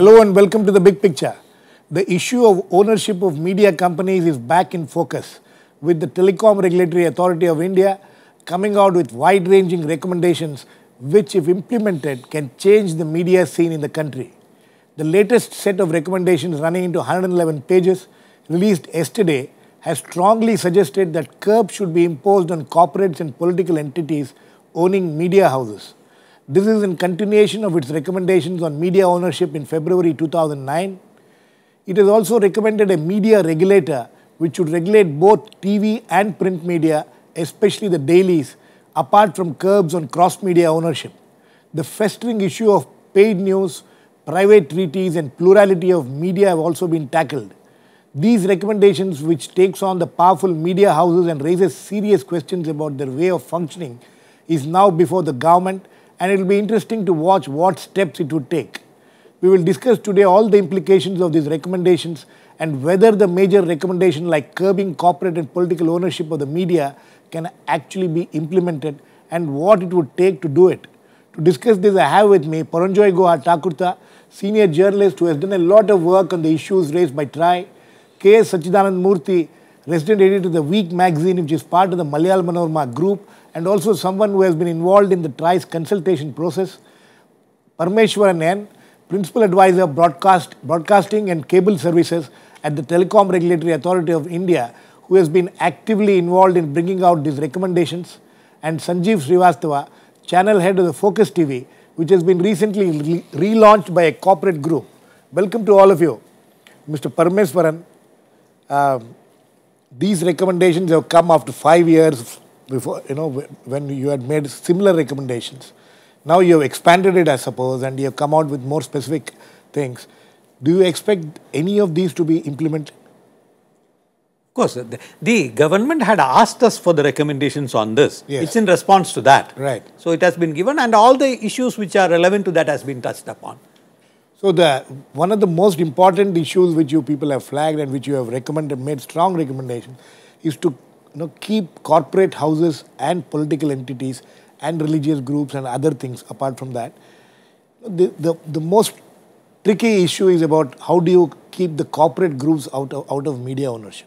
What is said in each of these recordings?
Hello and welcome to The Big Picture. The issue of ownership of media companies is back in focus, with the Telecom Regulatory Authority of India coming out with wide-ranging recommendations which, if implemented, can change the media scene in the country. The latest set of recommendations, running into 111 pages, released yesterday, has strongly suggested that curbs should be imposed on corporates and political entities owning media houses. This is in continuation of its recommendations on media ownership in February 2009. It has also recommended a media regulator which should regulate both TV and print media, especially the dailies, apart from curbs on cross-media ownership. The festering issue of paid news, private treaties and plurality of media have also been tackled. These recommendations, which takes on the powerful media houses and raises serious questions about their way of functioning, is now before the government, and it will be interesting to watch what steps it would take. We will discuss today all the implications of these recommendations and whether the major recommendation like curbing corporate and political ownership of the media can actually be implemented and what it would take to do it. To discuss this, I have with me Paranjoy Guha Thalurta, senior journalist who has done a lot of work on the issues raised by TRAI, Sachidananda Murthy, resident editor of The Week magazine, which is part of the Malayalam Manorama group, and also someone who has been involved in the TRAI's consultation process, Parameswaran, principal advisor of broadcasting and cable services at the Telecom Regulatory Authority of India, who has been actively involved in bringing out these recommendations, and Sanjeev Srivastava, channel head of the Focus TV, which has been recently relaunched by a corporate group. Welcome to all of you. Mr. Parameswaran, these recommendations have come after 5 years before, when you had made similar recommendations. Now you have expanded it, I suppose, and you have come out with more specific things. Do you expect any of these to be implemented? Of course, the government had asked us for the recommendations on this. Yes. It's in response to that. Right. So it has been given, and all the issues which are relevant to that has been touched upon. So one of the most important issues which you people have flagged and which you have recommended, made strong recommendations, is to keep corporate houses and political entities and religious groups and other things apart from that. The most tricky issue is about how do you keep the corporate groups out of media ownership?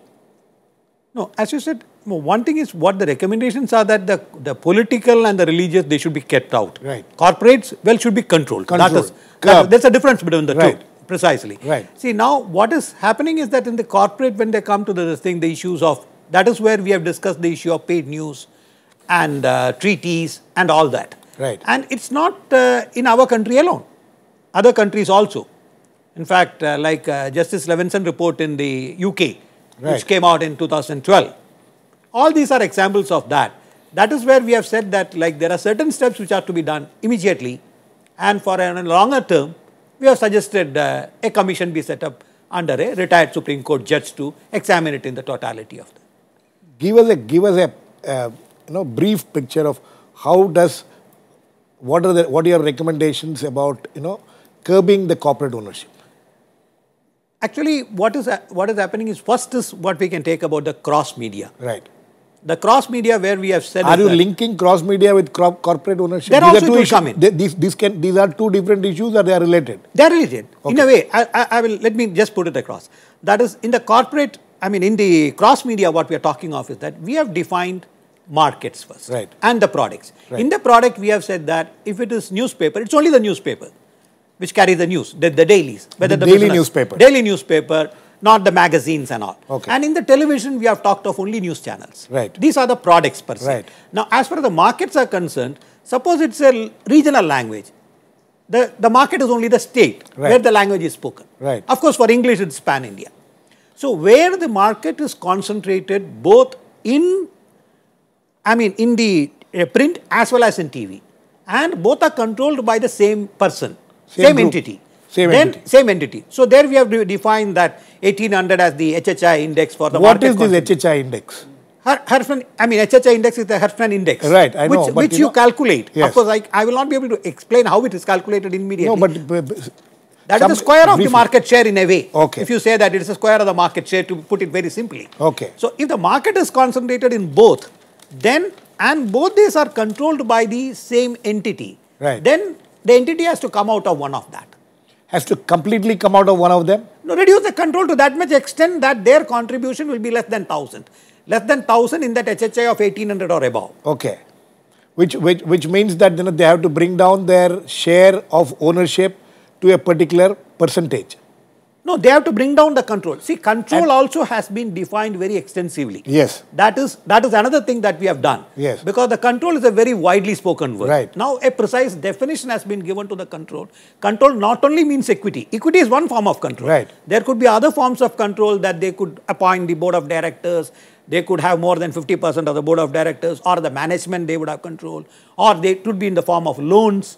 No, as you said, one thing is what the recommendations are, that the political and the religious, they should be kept out. Right. Corporates, well, should be controlled. There's a difference between the two. Precisely. Right. See, now what is happening is that in the corporate, when they come to this thing, the issues of, that is where we have discussed the issue of paid news and treaties and all that. Right. And it's not in our country alone. Other countries also. In fact, like Justice Levinson report in the UK, which came out in 2012. All these are examples of that. That is where we have said that there are certain steps which are to be done immediately, and for a longer term, we have suggested a commission be set up under a retired Supreme Court judge to examine it in the totality of that. Give us a brief picture of what are your recommendations about curbing the corporate ownership. Actually, what is happening is, first is what we can take about the cross media. Right. The cross media, where we have said, are you linking cross media with corporate ownership? There also will come in. These are two different issues, or they are related? They are related. Okay. In a way, let me just put it across. That is, in the corporate, in the cross media, what we are talking of is that we have defined markets first. Right. And the products. Right. In the product, we have said that if it is newspaper, it's only the newspaper which carries the news, the dailies. Whether the daily newspaper. Daily newspaper, not the magazines and all. Okay. And in the television, we have talked of only news channels. Right. These are the products per se. Right. Now, as far as the markets are concerned, suppose it's a regional language. The market is only the state where the language is spoken. Right. Of course, for English, it's pan-India. So, where the market is concentrated both in the print as well as in TV, and both are controlled by the same person, same entity. Same entity. So, there we have defined that 1800 as the HHI index for the market. What is this HHI index? HHI index is the Herfman index. Right, I know. Which you calculate. Yes. Of course, I will not be able to explain how it is calculated immediately. No, but that is the square of the market share in a way. Okay. If you say that it is a square of the market share, to put it very simply. Okay. So, if the market is concentrated in both, then, and both these are controlled by the same entity, right, then the entity has to come out of one of that. has to completely come out of one of them? No, reduce the control to that much extent that their contribution will be less than 1,000. Less than 1,000 in that HHI of 1,800 or above. Okay. Which means that they have to bring down their share of ownership to a particular percentage. No, they have to bring down the control. See, control also has been defined very extensively. Yes. That is another thing that we have done. Yes. Because the control is a very widely spoken word. Right. Now, a precise definition has been given to the control. Control not only means equity. Equity is one form of control. Right. There could be other forms of control that they could appoint the board of directors. They could have more than 50% of the board of directors, or the management they would have control, or they could be in the form of loans.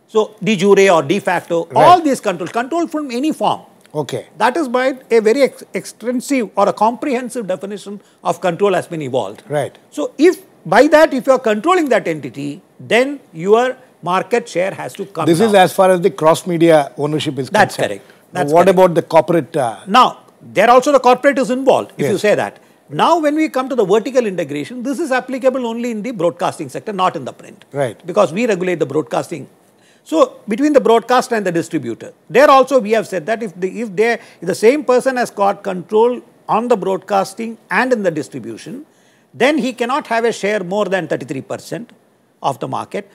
So, de jure or de facto, right. all these control from any form. Okay. That is why a very extensive or a comprehensive definition of control has been evolved. Right. So, if by that, if you are controlling that entity, then your market share has to come This down. is as far as the cross-media ownership is That's concerned. correct. That's what correct. about the corporate? Now, there also the corporate is involved, if Yes. you say that. Now, when we come to the vertical integration, this is applicable only in the broadcasting sector, not in the print. Right. Because we regulate the broadcasting. So, between the broadcaster and the distributor, there also we have said that if the same person has got control on the broadcasting and in the distribution, then he cannot have a share more than 33% of the market.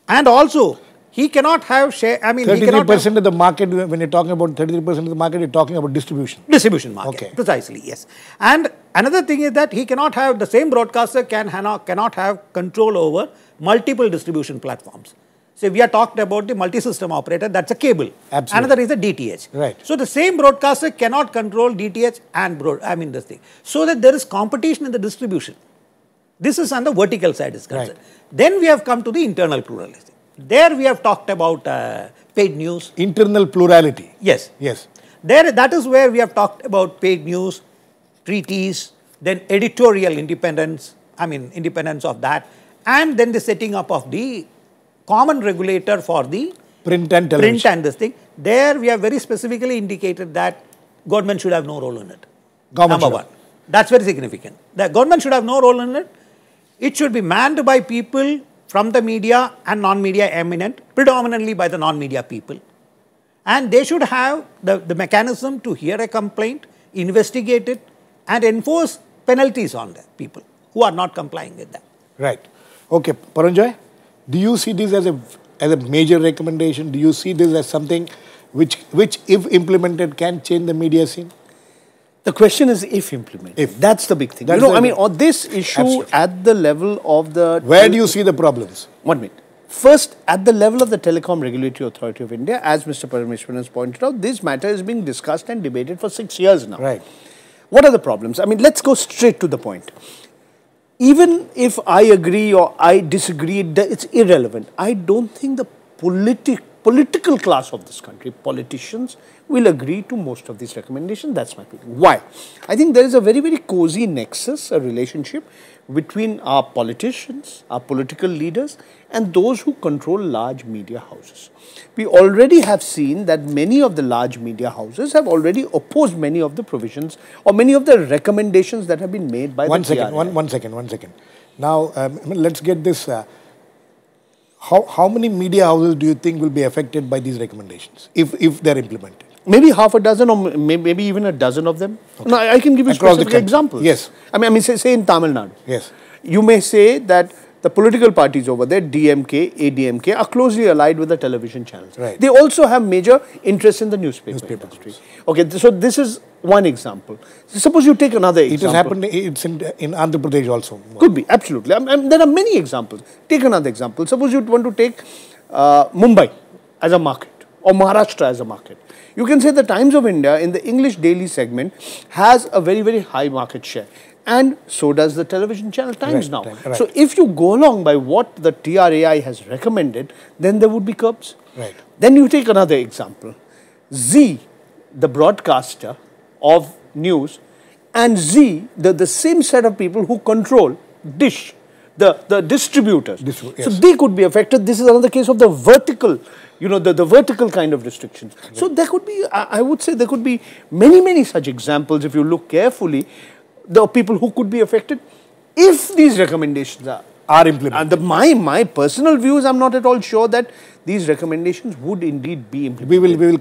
And also, he cannot have share, 33% of the market, when you're talking about 33% of the market, you're talking about distribution. Distribution market, okay. Precisely, yes. And another thing is that he cannot have, the same broadcaster cannot have control over multiple distribution platforms. So, we are talking about the multi-system operator, that's a cable. Absolutely. Another is a DTH. Right. So, the same broadcaster cannot control DTH and this thing. So, that there is competition in the distribution. This is on the vertical side is concerned. Right. Then we have come to the internal pluralism. There we have talked about paid news. Internal plurality. Yes. Yes. That is where we have talked about paid news, treaties, then editorial independence, independence of that, and then the setting up of the common regulator for the print and television. Print and this thing. There we have very specifically indicated that government should have no role in it. Number one. That's very significant. The government should have no role in it. It should be manned by people from the media and non-media eminent, predominantly by the non-media people. And they should have the mechanism to hear a complaint, investigate it, and enforce penalties on the people who are not complying with that. Right. Okay, Paranjoy, do you see this as a major recommendation? Do you see this as something which if implemented can change the media scene? The question is if implemented. If. That's the big thing. That's on this issue absolutely. At the level of the... Where do you see the problems? 1 minute. First, at the level of the Telecom Regulatory Authority of India, as Mr. Parameswaran has pointed out, this matter is being discussed and debated for 6 years now. Right. What are the problems? Let's go straight to the point. Even if I agree or I disagree, it's irrelevant. I don't think the political class of this country, politicians, will agree to most of these recommendations. That's my feeling. Why? I think there is a very, very cozy nexus, a relationship between our politicians, our political leaders, and those who control large media houses. We already have seen that many of the large media houses have already opposed many of the provisions or many of the recommendations that have been made by the TRAI. One second. Now, let's get this. How many media houses do you think will be affected by these recommendations if they're implemented? Maybe half a dozen or maybe even a dozen of them. Okay. Now, I can give you specific examples. Yes. Say in Tamil Nadu. Yes. You may say that the political parties over there, DMK, ADMK, are closely allied with the television channels. Right. They also have major interest in the newspaper industry. Okay, so this is one example. Suppose you take another example. It has happened, it's in Andhra Pradesh also. Could be, absolutely. There are many examples. Take another example. Suppose you want to take Mumbai as a market or Maharashtra as a market. You can say the Times of India in the English daily segment has a very, very high market share. And so does the television channel Times now. Right. So if you go along by what the TRAI has recommended, then there would be curbs. Right. Then you take another example. Zee, the broadcaster of news, and Zee, the same set of people who control Dish, the distributors. Yes. So they could be affected. This is another case of the vertical, the vertical kind of restrictions. Right. So there could be, I would say there could be many, many such examples if you look carefully. The people who could be affected if these recommendations are are implemented. And my personal views, I'm not at all sure that these recommendations would indeed be implemented. We will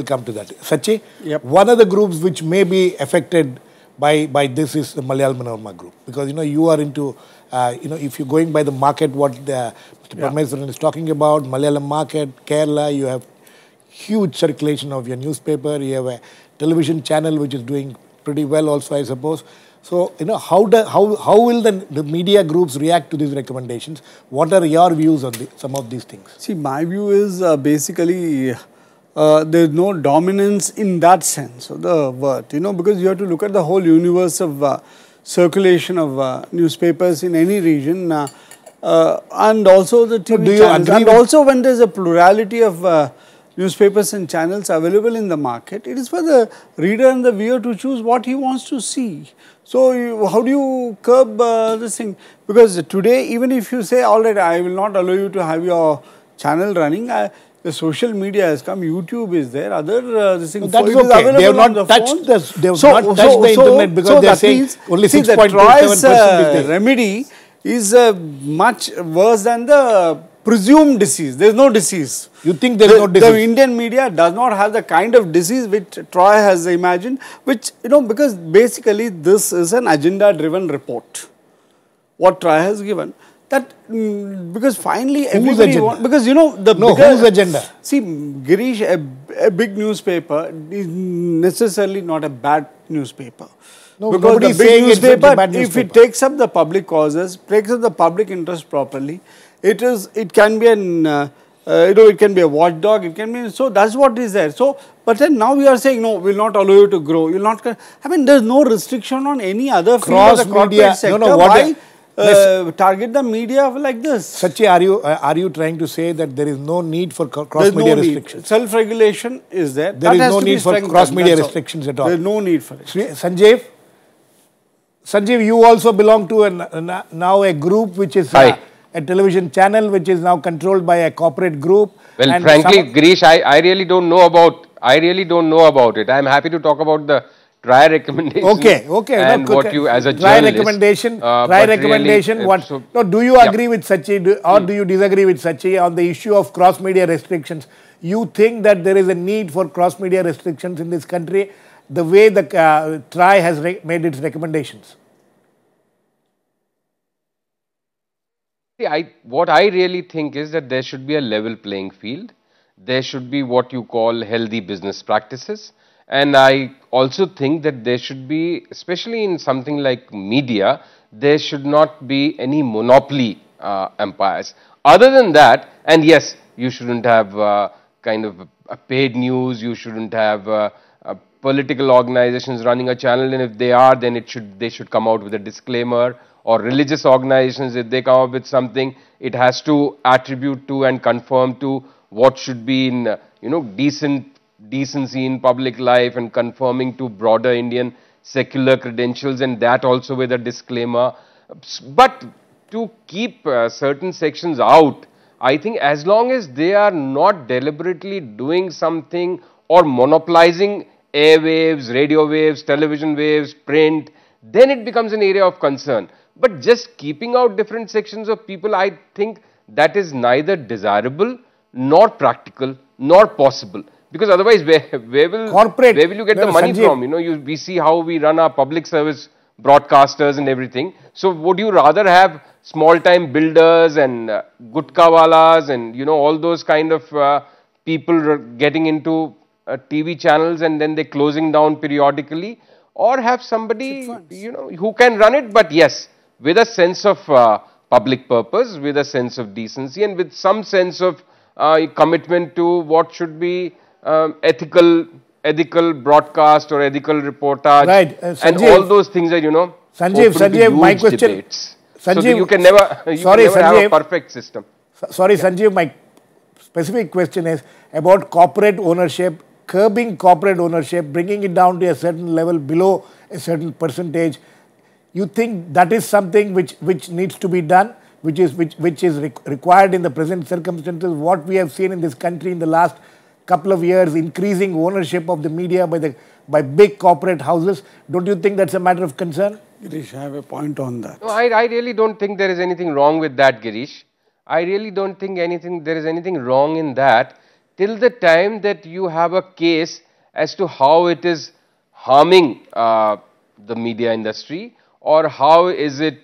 come to that. Sachi, Yep. one of the groups which may be affected by this is the Malayalam Manorama group, because you are into if you're going by the market, what Mr. Parameswaran is talking about, Malayalam market, Kerala, you have huge circulation of your newspaper, you have a television channel which is doing pretty well also, I suppose. So, how will the media groups react to these recommendations? What are your views on some of these things? See, my view is basically there is no dominance in that sense of the word, because you have to look at the whole universe of circulation of newspapers in any region and also the TV channels. And also when there is a plurality of newspapers and channels available in the market, it is for the reader and the viewer to choose what he wants to see. So, how do you curb this thing? Because today, even if you say, all right, I will not allow you to have your channel running, the social media has come, YouTube is there, other this thing. That is okay. They have not touched the internet because they are saying only 6.27% is remedy is much worse than the presumed disease. There is no disease. You think there is no disease? The Indian media does not have the kind of disease which TRAI has imagined, which, because basically this is an agenda-driven report. What TRAI has given. That, because finally everybody wants, because whose agenda? See, Girish, a big newspaper is necessarily not a bad newspaper. No, because the big newspaper, if it takes up the public causes, takes up the public interest properly, it can be an it can be a watchdog, it can be, so that's what is there. So, but then now we are saying, no, we will not allow you to grow, you will not, I mean, there is no restriction on any other field of the corporate sector. Why target the media like this? Sachi, are you trying to say that there is no need for cross-media restrictions? Self-regulation is there. There is no need for cross-media restrictions at all. There is no need for it. Sanjeev, you also belong to now a group which is a television channel which is now controlled by a corporate group. Well, and frankly, Girish, I really don't know about it. I am happy to talk about the TRAI recommendation. Okay. And what you as a TRAI journalist. recommendation. Do you agree with Sachi or do you disagree with Sachi on the issue of cross-media restrictions? You think that there is a need for cross-media restrictions in this country the way the TRAI has made its recommendations? What I really think is that there should be a level playing field. There should be what you call healthy business practices. And I also think that there should be, especially in something like media, there should not be any monopoly empires. Other than that, and yes, you shouldn't have kind of a paid news, you shouldn't have political organizations running a channel, and if they are, then they should come out with a disclaimer. Or religious organizations, if they come up with something, it has to attribute to and conform to what should be in, decency in public life and conforming to broader Indian secular credentials, and that also with a disclaimer. But to keep certain sections out, I think as long as they are not deliberately doing something or monopolizing airwaves, radio waves, television waves, print, then it becomes an area of concern. But just keeping out different sections of people, I think that is neither desirable, nor practical, nor possible. Because otherwise, where will you get the money from? We see how we run our public service broadcasters and everything. So would you rather have small-time builders and gutkawalas and, all those kind of people getting into TV channels and then they're closing down periodically? Or have somebody, who can run it, but yes, with a sense of public purpose, with a sense of decency, and with some sense of commitment to what should be ethical broadcast or ethical reportage. Right. And all those things are, Sanjeev, my question. Debates. Sanjeev, so you can never have a perfect system. Sanjeev, my specific question is about corporate ownership, curbing corporate ownership, bringing it down to a certain level below a certain percentage. You think that is something which needs to be done, which is required in the present circumstances? What we have seen in this country in the last couple of years, increasing ownership of the media by big corporate houses. Don't you think that's a matter of concern? Girish, I have a point on that. No, I really don't think there is anything wrong with that, Girish. I really don't think there is anything wrong in that till the time that you have a case as to how it is harming the media industry, or how is it,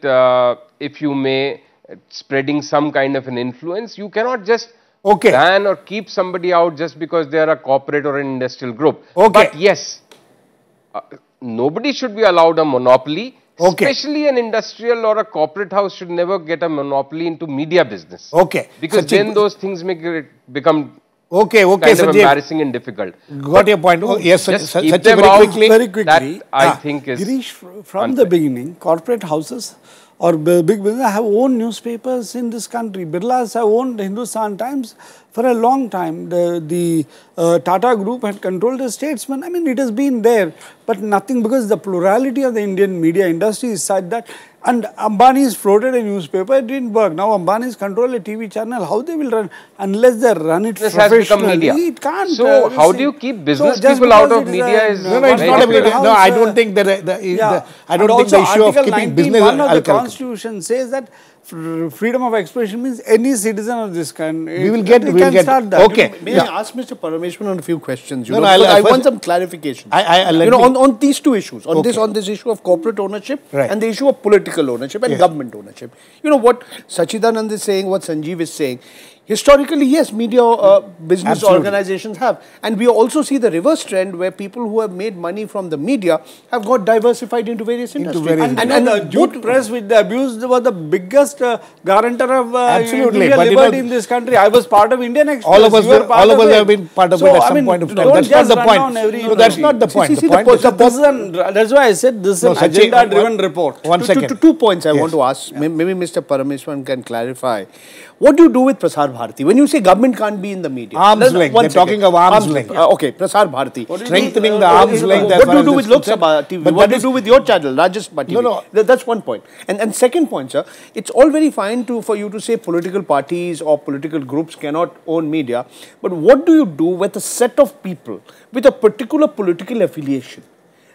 if you may, spreading some kind of an influence. You cannot just ban or keep somebody out just because they are a corporate or an industrial group. But yes, nobody should be allowed a monopoly. Especially an industrial or a corporate house should never get a monopoly into media business. Because then those things become kind of embarrassing and difficult. Got your point. Yes, just keep them out very quickly. That I think is Girish, from the beginning, corporate houses or big business have owned newspapers in this country. Birlas have owned Hindustan Times for a long time. The Tata Group had controlled the Statesman. I mean, it has been there, but nothing, because the plurality of the Indian media industry is such that, and Ambani's floated a newspaper, it didn't work. Now Ambani's control a TV channel. How they will run? Unless they run it professionally, it can't. So how do you keep business people out of media? No, it's not a media. No, I don't think that I don't think the issue of keeping business. The Constitution says that freedom of expression means any citizen of this country. We will get start that. May I ask Mr. Parameswaran a few questions? I want some clarification. On these two issues, on this issue of corporate ownership and the issue of political ownership and government ownership. You know what Sachidananda is saying, what Sanjeev is saying. Historically, yes, media business organizations have. And we also see the reverse trend where people who have made money from the media have got diversified into various industries. And the jute press, with the abuse, was the biggest guarantor of media liberty in this country. I was part of Indian Express. All of us have been part of it at some point of time. That's not the point. No, that's not the point. That's why I said this is an agenda-driven report. 1 second. 2 points I want to ask. Maybe Mr. Parameswaran can clarify. What do you do with Prasar Bharati? When you say government can't be in the media. Arm's length. They're talking of arm's length. Okay, Prasar Bharati. Strengthening the arm's length. What do you do with Lok Sabha TV? What do you do with your channel, Rajasthan TV? No. That's one point. And second point, sir, it's all very fine for you to say political parties or political groups cannot own media. But what do you do with a set of people with a particular political affiliation?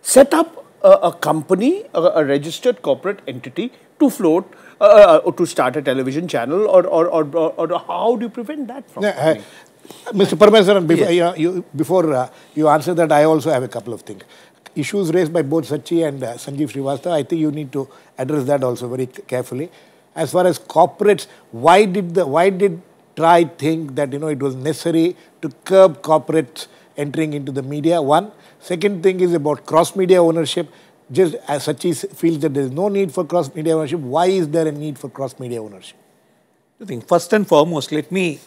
Set up a company, a registered corporate entity to float, to start a television channel, or how do you prevent that from happening? Mr. Parameswaran, before you answer that, I also have a couple of things. Issues raised by both Sachi and Sanjeev Srivastava, I think you need to address that also very carefully. As far as corporates, why did TRAI think that it was necessary to curb corporates entering into the media? One. Second thing is about cross-media ownership. Just as Sachi feels that there is no need for cross-media ownership, why is there a need for cross-media ownership? I think first and foremost, let me,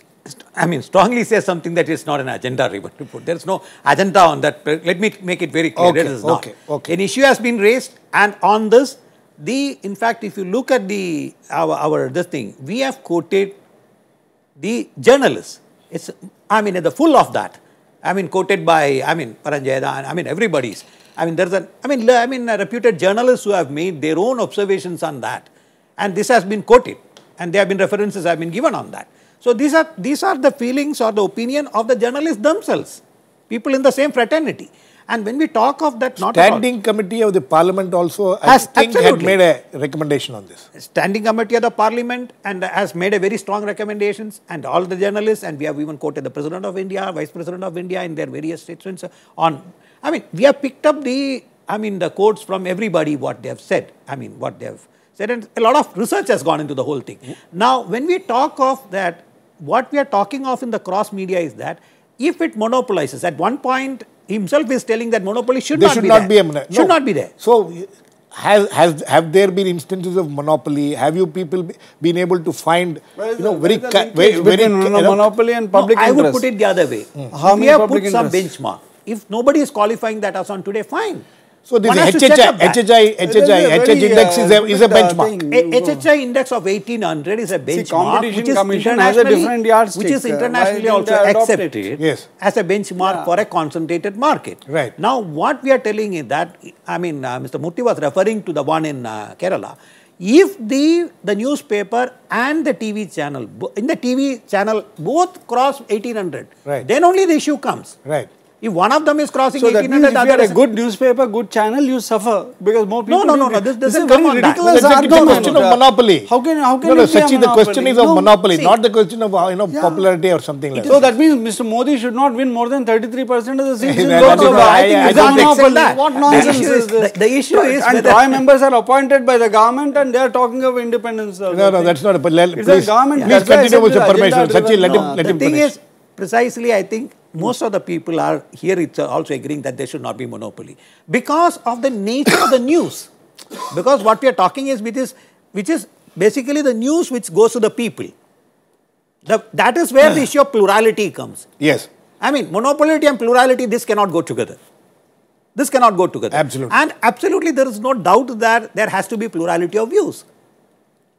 strongly say something that is not an agenda report. There is no agenda on that. Let me make it very clear. It is not. An issue has been raised, and on this, in fact, if you look at this thing, we have quoted the journalists. It's, at the full of that. Quoted by, Paranjoy, everybody's. There's reputed journalists who have made their own observations on that. And this has been quoted. And there have been references have been given on that. So these are the feelings or the opinion of the journalists themselves. People in the same fraternity. And when we talk of that, Standing Committee of the Parliament also, I think, had made a recommendation on this. Standing Committee of the Parliament and has made a very strong recommendations, and all the journalists, and we have even quoted the President of India, Vice President of India in their various statements on. We have picked up the quotes from everybody, what they have said. What they have said, and a lot of research has gone into the whole thing. Now, when we talk of that, what we are talking of in the cross media is that if it monopolizes, at one point, himself is telling that monopoly should not be there. So, have there been instances of monopoly? Have you people been able to find, monopoly and public interest? I would put it the other way. We have put some benchmark. If nobody is qualifying that as on today, fine. So this HHI index is a benchmark. HHI index of 1800 is a benchmark. Competition Commission has a different yardstick. Which is internationally also accepted as a benchmark for a concentrated market. Right. Now, what we are telling is that, Mr. Murthy was referring to the one in Kerala. If the newspaper and the TV channel, both cross 1800, then only the issue comes. Right. If one of them is crossing So that 1800, means if the you other are a is... good newspaper, good channel, you suffer because more people. No. This is doesn't a very come on that. ridiculous It's a argument. question of monopoly. How can No, it be a Sachi, the question monopoly? is of No. monopoly, See, not the question of popularity or something like So that. that means Mr. Modi should not win more than 33% of the seats in No, Lok no, Sabha. I think It's we a don't accept monopoly. that. What The nonsense issue is is- this? the issue is And whether- TRAI members are appointed by the government and they are talking of independence. No, that's not. But It's please, a government. please That's why I continue, said Mr. the Parameswaran. agenda Sachi, let driven. him, let The him thing finish. is, precisely, I think most of the people are here. It's also agreeing that there should not be monopoly because of the nature of the news. Because what we are talking is which is basically the news which goes to the people. That is where the issue of plurality comes. Yes. I mean, monopoly and plurality, this cannot go together. This cannot go together. Absolutely. And absolutely, there is no doubt that there has to be plurality of views.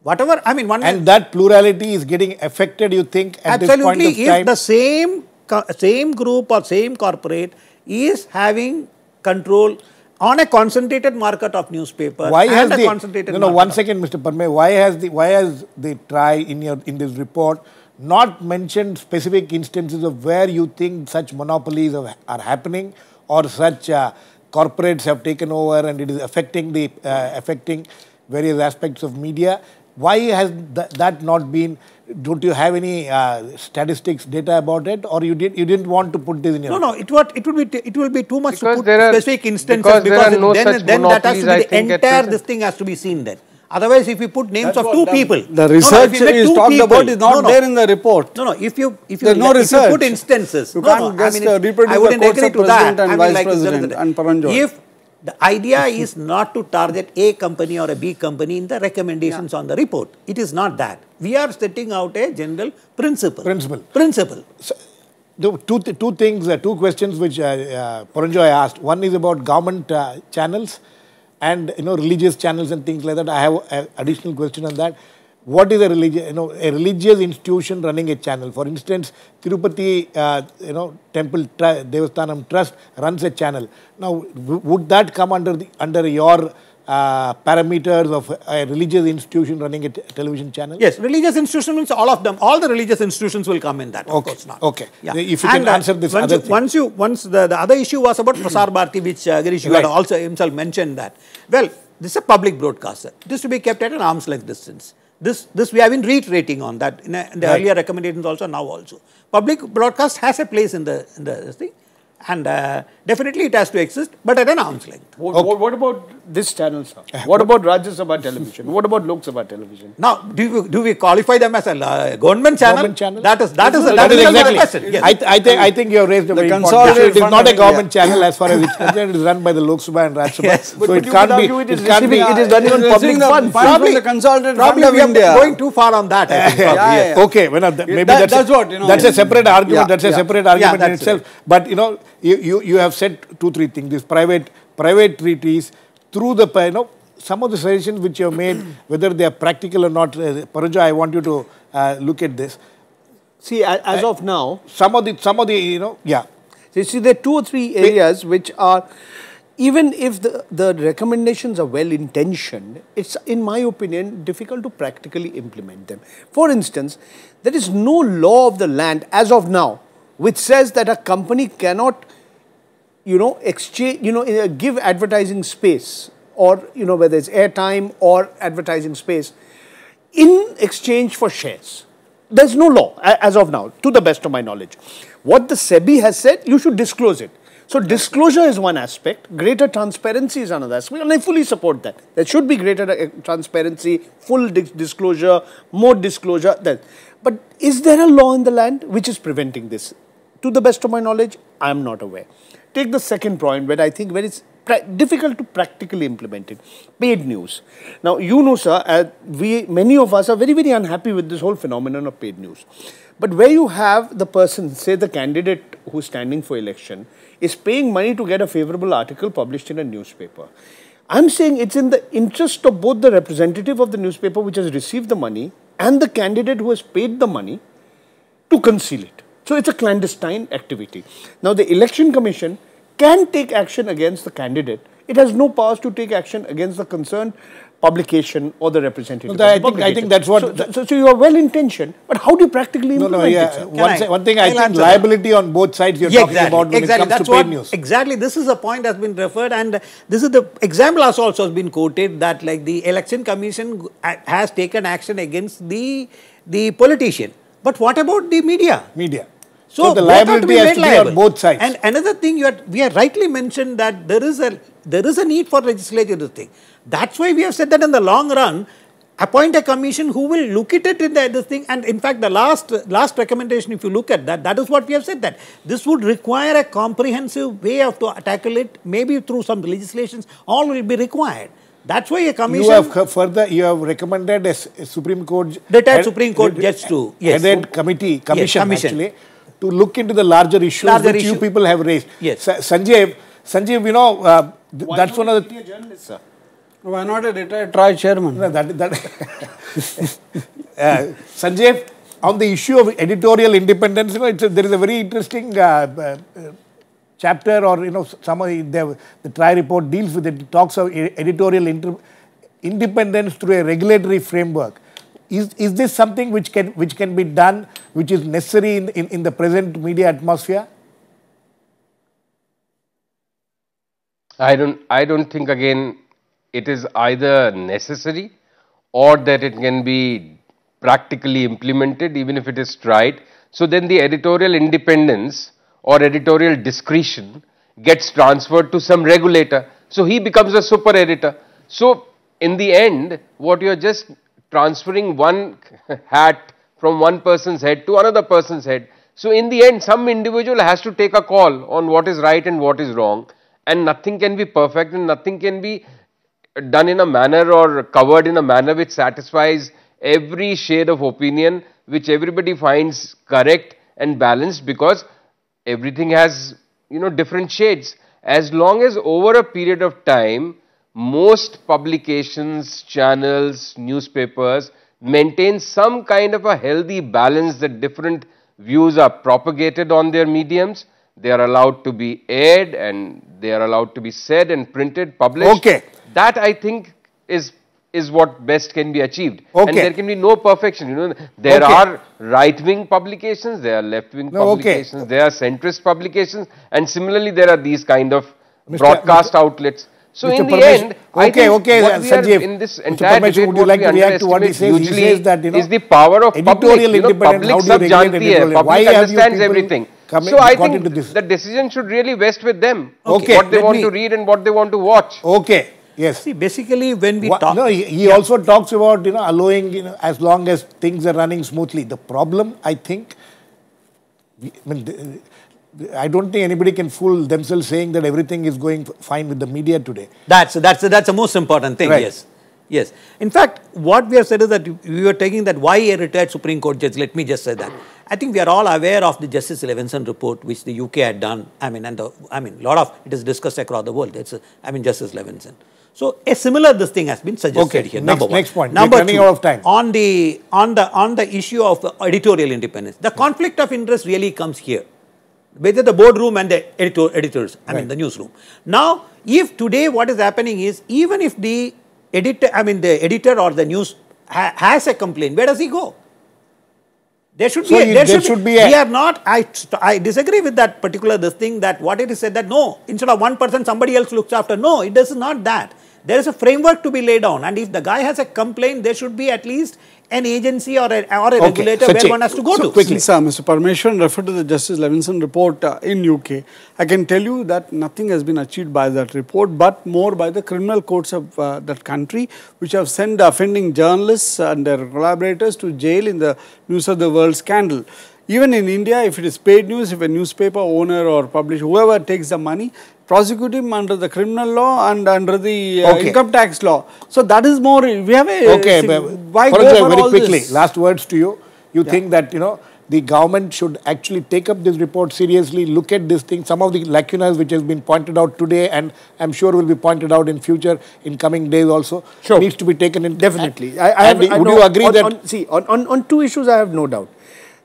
Whatever, I mean, And that plurality is getting affected, you think, at this point of absolutely, time? if the same group or same corporate is having control on a concentrated market of newspaper, Why has and a the concentrated no, market one of- second, Mr. Parme, why has the TRAI in this report not mentioned specific instances of where you think such monopolies are happening or such corporates have taken over and it is affecting various aspects of media? Why has that not been? Don't you have any statistics, data about it, or you didn't want to put this in your? No, it will be too much Because to put there are- specific instances because there are no then such that has to monopolies, be I the think, at entire present. this thing has to be seen then. Otherwise, if you put names That's of what two the- people, The research if you make is two talked people- about is not there in the report. No, if you There's no if you research. put instances, You no, can't just reproduce I the wouldn't quotes agree of to that. president and I mean, vice like, president and Paranjoy. If the idea is not to target A company or a B company in the recommendations on the report, it is not that. We are setting out a general principle. Principle. Two things, two questions which Paranjoy asked. One is about government channels and religious channels and things like that. I have an additional question on that. What is a religious institution running a channel? For instance, Tirupati Temple Devasthanam Trust runs a channel. Now, would that come under your parameters of a religious institution running a television channel? Yes, religious institution means all of them. All the religious institutions will come in that. Of course not. Okay. Yeah. If you can answer this other thing. Once the other issue was about Prasar Bharati, which Girish you had also himself mentioned that. Well, this is a public broadcaster. This to be kept at an arm's length distance. This we have been reiterating on that in the earlier recommendations also, now also. Public broadcast has a place in the thing. And definitely it has to exist, but at an arm's length. What about this channel, sir? What about Rajya Sabha television? What about Lok Sabha television? Now, do we qualify them as a government channel? Government channel? That is exactly. the question. Yes. I think you have raised a very important consolidated issue. It is fund not a of government channel as far as it's concerned. It is run by the Lok Sabha and Rajya Sabha. Yes. So But it you can't could be. argue it is It can't be. receiving- it is done on public funds. From the consolidated fund Probably of we are India. going too far on that. I think, probably, yes. Okay, well, maybe that's what, that's a separate argument. Yeah, That's a yeah. separate argument in that's itself. But you have said 2-3 things. These private treaties through the some of the suggestions which you have made, whether they are practical or not. Paranjoy, I want you to look at this. See, as of now, Some of the yeah. you see there are 2 or 3 areas which are, even if the recommendations are well intentioned, it's, in my opinion, difficult to practically implement them. For instance, there is no law of the land as of now which says that a company cannot exchange, give advertising space, or whether it's airtime or advertising space in exchange for shares. There's no law as of now, to the best of my knowledge. What the SEBI has said, you should disclose it. So disclosure is one aspect, greater transparency is another aspect, and I fully support that. There should be greater transparency, full disclosure, more disclosure. But is there a law in the land which is preventing this? To the best of my knowledge, I am not aware. Take the second point, where I think where it's difficult to practically implement it. Paid news. Now, sir, many of us are very, very unhappy with this whole phenomenon of paid news. But where you have the person, say the candidate who's standing for election, is paying money to get a favorable article published in a newspaper. I'm saying it's in the interest of both the representative of the newspaper which has received the money and the candidate who has paid the money to conceal it. So it's a clandestine activity. Now, the Election Commission can take action against the candidate It has no powers to take action against the concerned publication or the representative. No, I think that's what. So you are well intentioned, but how do you practically implement it? Sir? One thing I think liability on both sides you're talking about when it comes to paid news. Exactly, this is a point has been referred, and this is the example also has been quoted that like the election commission has taken action against the politician. But what about the media? Media. So the liability has to be on both sides. And another thing we have rightly mentioned that there is a need for legislature this thing. That's why we have said that in the long run, appoint a commission who will look at it in this thing. And in fact, the last recommendation, if you look at that is what we have said, that this would require a comprehensive way of to tackle it, maybe through some legislations, all will be required. That's why a commission... You have recommended a Supreme Court... Retired Supreme Court judge to... Yes. Headed commission actually, to look into the larger issues which you people have raised. Yes. Sanjeev, you know, that's one of the... journalist, sir? Why not a retired TRAI chairman? No, Sanjeev, on the issue of editorial independence, you know, there is a very interesting chapter, or you know, the TRAI report deals with it. It talks of editorial independence through a regulatory framework. Is this something which can be done, which is necessary in the present media atmosphere? I don't think again it is either necessary or that it can be practically implemented even if it is tried. So then the editorial independence or editorial discretion gets transferred to some regulator. So he becomes a super editor. So in the end, what you are just transferring one hat from one person's head to another person's head. So in the end, some individual has to take a call on what is right and what is wrong, and nothing can be perfect and nothing can be done in a manner or covered in a manner which satisfies every shade of opinion which everybody finds correct and balanced, because everything has, you know, different shades. As long as over a period of time most publications, channels, newspapers maintain some kind of a healthy balance that different views are propagated on their mediums, they are allowed to be aired and they are allowed to be said and printed, published. Okay. That I think is what best can be achieved. Okay. And there can be no perfection. You know, there are right-wing publications, there are left-wing publications, there are centrist publications, and similarly there are these kind of broadcast outlets. So in the end, I think what we are in this entire debate, what we underestimate usually is the power of public. You know, public sab janti hai, public understands everything. So I think the decision should really vest with them. What they want to read and what they want to watch. Okay. Yes. See, basically when we talk... No, he also talks about, you know, allowing, you know, as long as things are running smoothly. The problem, I think, I don't think anybody can fool themselves saying that everything is going fine with the media today. That's the most important thing, right. Yes. In fact, what we have said is that we were taking that why a retired Supreme Court judge, let me just say that. I think we are all aware of the Justice Levinson report which the UK had done. I mean, lot of it is discussed across the world. It's, Justice Levinson. So a similar this thing has been suggested here. Next point. Number running two, out of time. on the issue of editorial independence, the conflict of interest really comes here. Whether the boardroom and the editors, the newsroom. Now, if today what is happening is, even if the editor or the news has a complaint, where does he go? There should be we are not, I disagree with that particular thing, that what it is said that no, instead of one person somebody else looks after. No, it is not that. There is a framework to be laid down, and if the guy has a complaint, there should be at least an agency or a regulator where one has to go to. Quickly. Since Mr. Parameswaran referred to the Justice Levinson report in UK, I can tell you that nothing has been achieved by that report, but more by the criminal courts of that country, which have sent offending journalists and their collaborators to jail in the News of the World scandal. Even in India, if it is paid news, if a newspaper owner or publisher, whoever takes the money, prosecute him under the criminal law and under the income tax law. So that is more, we have a... Why go for very all quickly, this? last words to you. You think that, you know, the government should actually take up this report seriously, look at this thing, some of the lacunas which has been pointed out today and I'm sure will be pointed out in future, in coming days also, needs to be taken in. Definitely. Would you agree that... On two issues I have no doubt.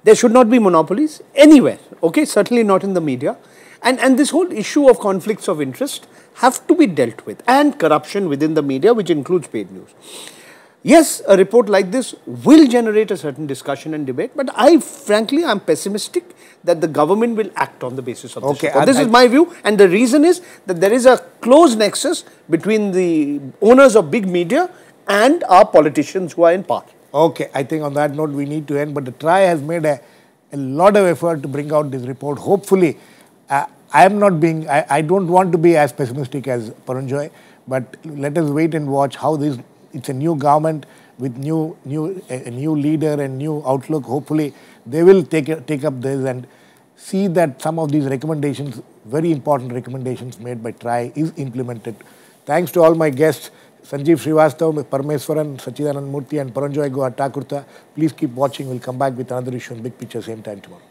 There should not be monopolies anywhere, okay? Certainly not in the media. And this whole issue of conflicts of interest have to be dealt with, and corruption within the media, which includes paid news. Yes, a report like this will generate a certain discussion and debate, but frankly, I'm pessimistic that the government will act on the basis of this report. This is my view, and the reason is that there is a close nexus between the owners of big media and our politicians who are in power. Okay, I think on that note we need to end, but the TRAI has made a lot of effort to bring out this report. Hopefully, I don't want to be as pessimistic as Paranjoy, but let us wait and watch how this. It's a new government with a new leader and new outlook. Hopefully, they will take up this and see that some of these recommendations, very important recommendations made by TRAI, is implemented. Thanks to all my guests, Sanjeev, Srivastava, Parameswaran, Sachidananda, Murthy and Paranjoy, Guha, Thalurta. Please keep watching. We'll come back with another issue on Big Picture same time tomorrow.